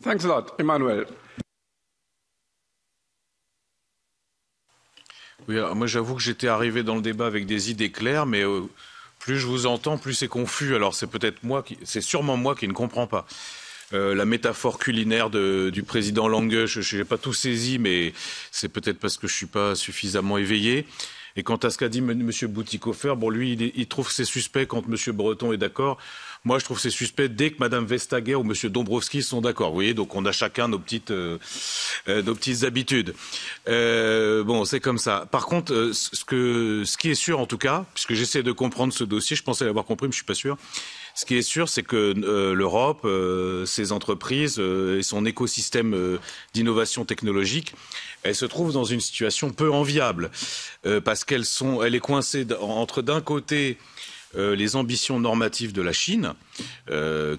Thanks a lot, Emmanuel. Oui, alors moi j'avoue que j'étais arrivé dans le débat avec des idées claires, mais plus je vous entends, plus c'est confus. Alors c'est sûrement moi qui ne comprends pas. La métaphore culinaire du président Lange, je n'ai pas tout saisi, mais c'est peut-être parce que je ne suis pas suffisamment éveillé. Et quant à ce qu'a dit M. Boutikofer, bon, lui, il trouve que c'est suspect quand M. Breton est d'accord. Moi, je trouve que c'est suspect dès que Mme Vestager ou M. Dombrovskis sont d'accord. Vous voyez, donc on a chacun nos petites habitudes. Bon, c'est comme ça. Par contre, ce qui est sûr, en tout cas, puisque j'essaie de comprendre ce dossier, je pensais l'avoir compris, mais je ne suis pas sûr. Ce qui est sûr, c'est que l'Europe, ses entreprises et son écosystème d'innovation technologique, elle se trouve dans une situation peu enviable parce elle est coincée entre d'un côté les ambitions normatives de la Chine,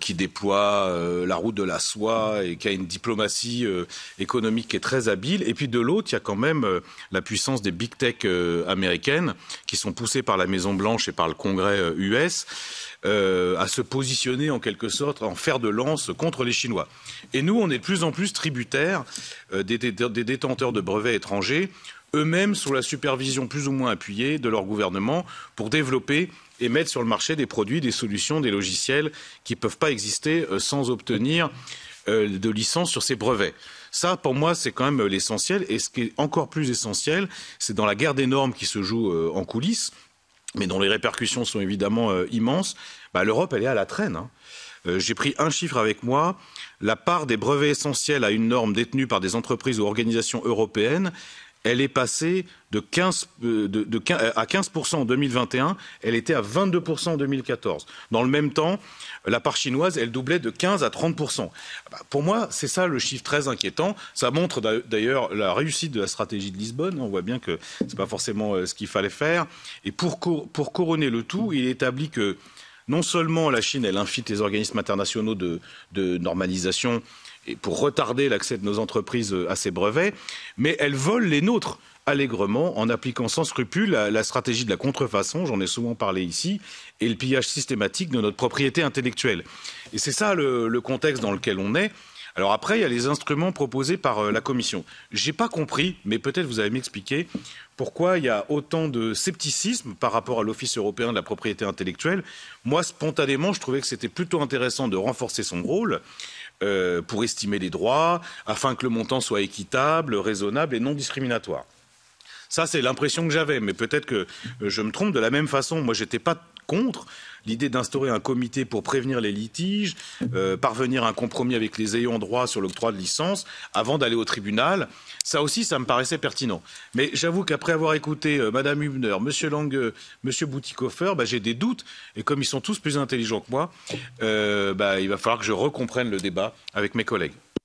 qui déploie la route de la soie et qui a une diplomatie économique qui est très habile. Et puis de l'autre, il y a quand même la puissance des big tech américaines qui sont poussées par la Maison-Blanche et par le Congrès US à se positionner en quelque sorte en fer de lance contre les Chinois. Et nous, on est de plus en plus tributaires des détenteurs de brevets étrangers, eux-mêmes sous la supervision plus ou moins appuyée de leur gouvernement pour développer et mettre sur le marché des produits, des solutions, des logiciels qui ne peuvent pas exister sans obtenir de licence sur ces brevets. Ça, pour moi, c'est quand même l'essentiel. Et ce qui est encore plus essentiel, c'est dans la guerre des normes qui se joue en coulisses, mais dont les répercussions sont évidemment immenses, l'Europe, elle est à la traîne. J'ai pris un chiffre avec moi. La part des brevets essentiels à une norme détenue par des entreprises ou organisations européennes, elle est passée à 15% en 2021, elle était à 22% en 2014. Dans le même temps, la part chinoise, elle doublait de 15 à 30%. Pour moi, c'est ça le chiffre très inquiétant. Ça montre d'ailleurs la réussite de la stratégie de Lisbonne. On voit bien que ce n'est pas forcément ce qu'il fallait faire. Et pour couronner le tout, il est établi que non seulement la Chine, elle incite les organismes internationaux de normalisation et pour retarder l'accès de nos entreprises à ces brevets, mais elle vole les nôtres allègrement en appliquant sans scrupule la stratégie de la contrefaçon, j'en ai souvent parlé ici, et le pillage systématique de notre propriété intellectuelle. Et c'est ça le contexte dans lequel on est. Alors après, il y a les instruments proposés par la Commission. Je n'ai pas compris, mais peut-être vous allez m'expliquer pourquoi il y a autant de scepticisme par rapport à l'Office européen de la propriété intellectuelle. Moi, spontanément, je trouvais que c'était plutôt intéressant de renforcer son rôle pour estimer les droits, afin que le montant soit équitable, raisonnable et non discriminatoire. Ça, c'est l'impression que j'avais, mais peut-être que je me trompe. De la même façon, moi, je n'étais pas contre l'idée d'instaurer un comité pour prévenir les litiges, parvenir à un compromis avec les ayants droit sur l'octroi de licence, avant d'aller au tribunal. Ça aussi, ça me paraissait pertinent. Mais j'avoue qu'après avoir écouté Mme Hübner, M. Lange, M. Boutikofer, j'ai des doutes. Et comme ils sont tous plus intelligents que moi, il va falloir que je recomprenne le débat avec mes collègues.